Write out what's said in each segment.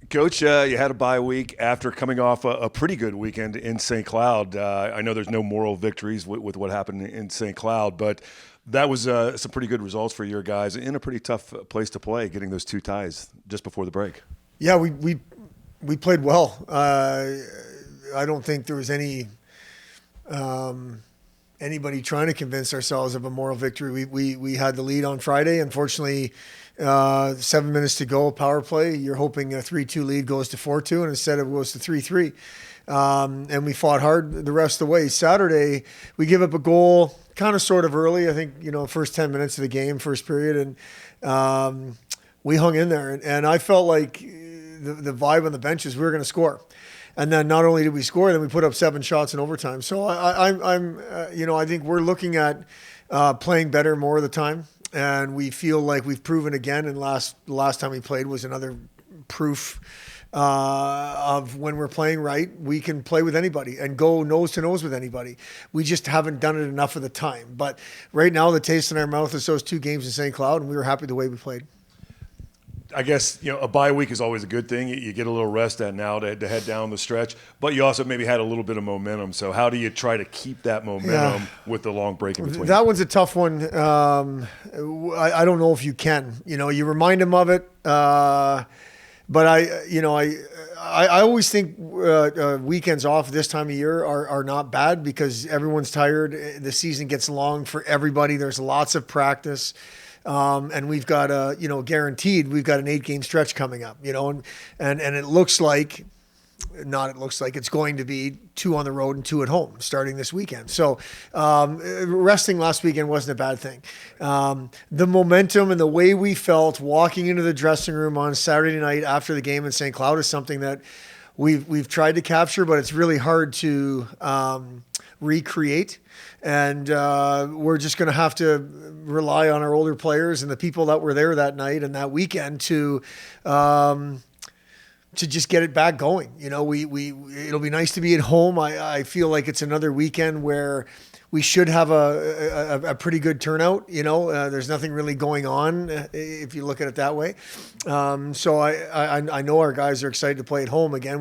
Coach, you had a bye week after coming off a pretty good weekend in St. Cloud. I know there's no moral victories with what happened in St. Cloud, but that was some pretty good results for your guys in a pretty tough place to play, getting those two ties just before the break. Yeah, we played well. I don't think there was anybody trying to convince ourselves of a moral victory. We had the lead on Friday. Unfortunately, 7 minutes to go, power play. You're hoping a 3-2 lead goes to 4-2, and instead it goes to 3-3. And we fought hard the rest of the way. Saturday, we give up a goal kind of sort of early. I think, first 10 minutes of the game, first period. And we hung in there. And I felt like the vibe on the bench is we were going to score. And then not only did we score, then we put up 7 shots in overtime. So I think we're looking at playing better more of the time. And we feel like we've proven again, and the last time we played was another proof of when we're playing right, we can play with anybody and go nose to nose with anybody. We just haven't done it enough of the time. But right now, the taste in our mouth is those 2 games in St. Cloud, and we were happy the way we played. I guess, a bye week is always a good thing. You get a little rest now to head down the stretch, but you also maybe had a little bit of momentum. So how do you try to keep that momentum with the long break in between? That one's a tough one. I don't know if you can. You remind them of it, but I always think weekends off this time of year are not bad because everyone's tired. The season gets long for everybody. There's lots of practice. And we've got guaranteed we've got an 8-game stretch coming up, and it looks like it's going to be 2 on the road and 2 at home starting this weekend. So resting last weekend wasn't a bad thing. The momentum and the way we felt walking into the dressing room on Saturday night after the game in St. Cloud is something that we've tried to capture, but it's really hard to recreate. And we're just going to have to rely on our older players and the people that were there that night and that weekend to just get it back going. It'll be nice to be at home. I feel like it's another weekend where we should have a pretty good turnout. There's nothing really going on if you look at it that way. So I know our guys are excited to play at home again.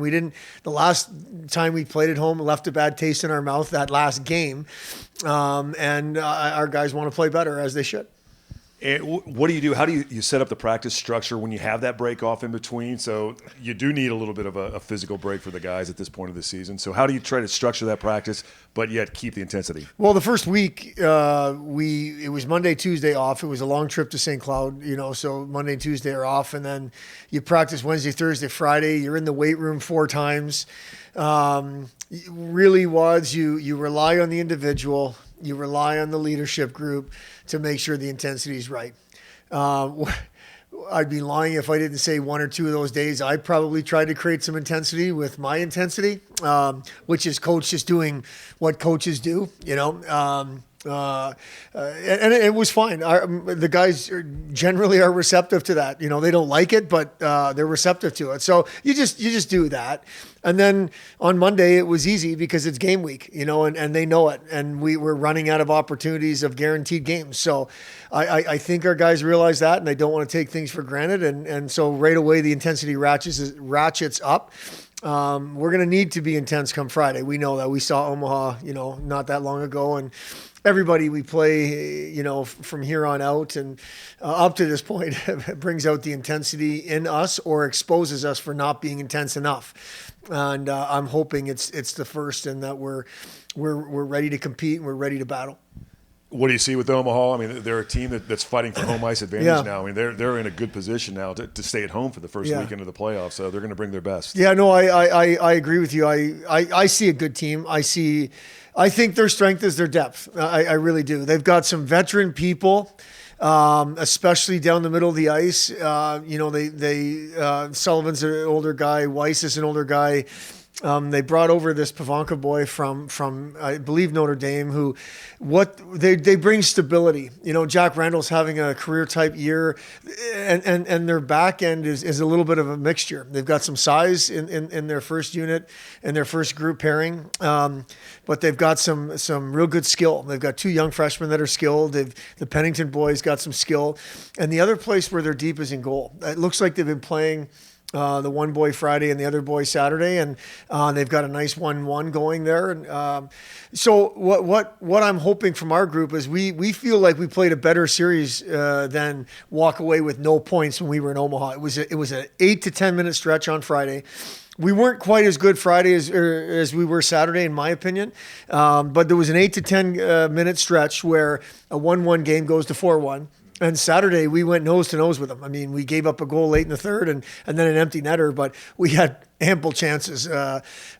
The last time we played at home, left a bad taste in our mouth that last game. And our guys want to play better, as they should. And what do you do? How do you set up the practice structure when you have that break off in between? So you do need a little bit of a physical break for the guys at this point of the season. So how do you try to structure that practice, but yet keep the intensity? Well, the first week, it was Monday, Tuesday off. It was a long trip to St. Cloud, so Monday and Tuesday are off. And then you practice Wednesday, Thursday, Friday. You're in the weight room 4 times. Really you rely on the individual. You rely on the leadership group to make sure the intensity is right. I'd be lying if I didn't say 1 or 2 of those days I probably tried to create some intensity with my intensity, which is coach just doing what coaches do, and it was fine. The guys generally are receptive to that. They don't like it, but they're receptive to it. So you just do that. And then on Monday, it was easy because it's game week, and they know it. And we were running out of opportunities of guaranteed games. So I think our guys realize that, and they don't want to take things for granted. And so right away, the intensity ratchets up. We're going to need to be intense come Friday. We know that. We saw Omaha, not that long ago. And everybody we play, from here on out and up to this point brings out the intensity in us or exposes us for not being intense enough. And I'm hoping it's the first and that we're ready to compete and we're ready to battle. What do you see with Omaha? I mean, they're a team that's fighting for home ice advantage now. I mean, they're in a good position now to stay at home for the first weekend of the playoffs, so they're going to bring their best. Yeah, no, I agree with you. I see a good team. I think their strength is their depth. I really do. They've got some veteran people, especially down the middle of the ice. Sullivan's an older guy. Weiss is an older guy. They brought over this Pavanka boy from I believe Notre Dame, they bring stability. Jack Randall's having a career type year, and their back end is a little bit of a mixture. They've got some size in their first unit and their first group pairing, but they've got some real good skill. They've got 2 young freshmen that are skilled. The Pennington boys got some skill, and the other place where they're deep is in goal. It looks like they've been playing The one boy Friday and the other boy Saturday, and they've got a nice 1-1 going there. And so what I'm hoping from our group is we feel like we played a better series than walk away with no points when we were in Omaha. It was an 8 to 10 minute stretch on Friday. We weren't quite as good Friday as we were Saturday, in my opinion. But there was an 8 to 10 minute stretch where a 1-1 game goes to 4-1. And Saturday, we went nose to nose with them. I mean, we gave up a goal late in the third and then an empty netter, but we had ample chances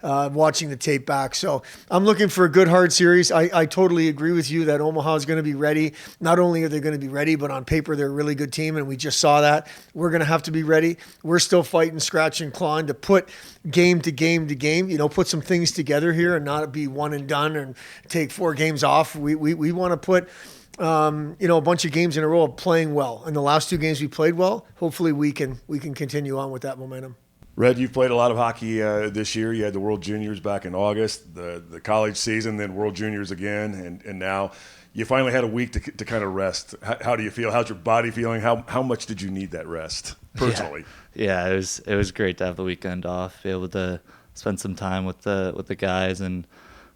watching the tape back. So I'm looking for a good, hard series. I totally agree with you that Omaha is going to be ready. Not only are they going to be ready, but on paper, they're a really good team, and we just saw that. We're going to have to be ready. We're still fighting, scratching, clawing to put game to game to game, put some things together here and not be one and done and take 4 games off. We want to put a bunch of games in a row of playing well. And the last 2 games we played well. Hopefully we can continue on with that momentum. Red, you've played a lot of hockey this year. You had the World Juniors back in August, the college season, then World Juniors again, and now you finally had a week to kind of rest. How do you feel? How's your body feeling? How much did you need that rest personally? Yeah, it was great to have the weekend off, be able to spend some time with the guys, and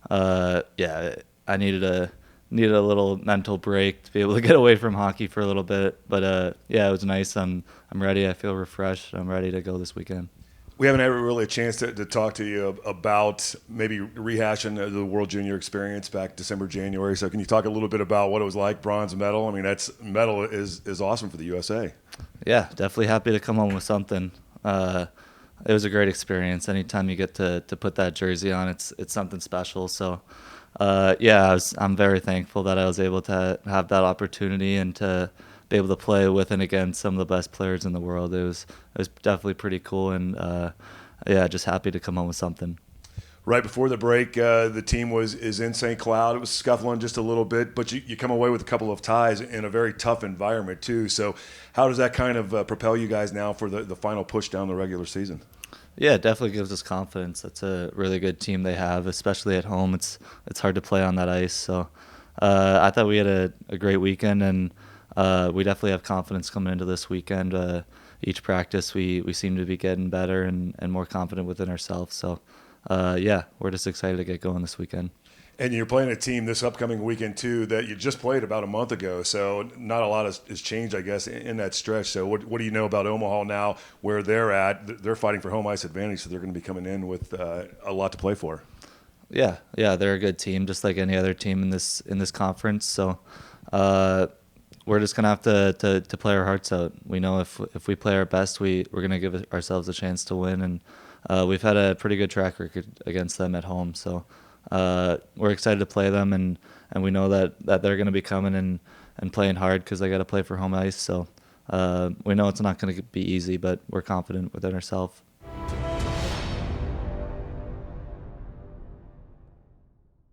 I needed a little mental break to be able to get away from hockey for a little bit. But it was nice. I'm ready. I feel refreshed. I'm ready to go this weekend. We haven't had really a chance to talk to you about maybe rehashing the World Junior experience back December, January. So can you talk a little bit about what it was like, bronze medal? I mean, medal is awesome for the USA. Yeah, definitely happy to come home with something. It was a great experience. Anytime you get to put that jersey on, it's something special. So I'm very thankful that I was able to have that opportunity and to be able to play with and against some of the best players in the world. It was definitely pretty cool, and just happy to come home with something. Right before the break, the team is in St. Cloud. It was scuffling just a little bit, but you come away with a couple of ties in a very tough environment too. So how does that kind of propel you guys now for the final push down the regular season? Yeah, it definitely gives us confidence. That's a really good team they have, especially at home. It's hard to play on that ice. So I thought we had a great weekend, and we definitely have confidence coming into this weekend. Each practice, we seem to be getting better and more confident within ourselves. So, we're just excited to get going this weekend. And you're playing a team this upcoming weekend, too, that you just played about a month ago. So not a lot has changed, I guess, in that stretch. So what do you know about Omaha now, where they're at? They're fighting for home ice advantage, so they're going to be coming in with a lot to play for. Yeah, they're a good team, just like any other team in this conference. So we're just going to have to play our hearts out. We know if we play our best, we're going to give ourselves a chance to win. And we've had a pretty good track record against them at home. So we're excited to play them, and we know that they're going to be coming and playing hard because they got to play for home ice. So we know it's not going to be easy, but we're confident within ourselves.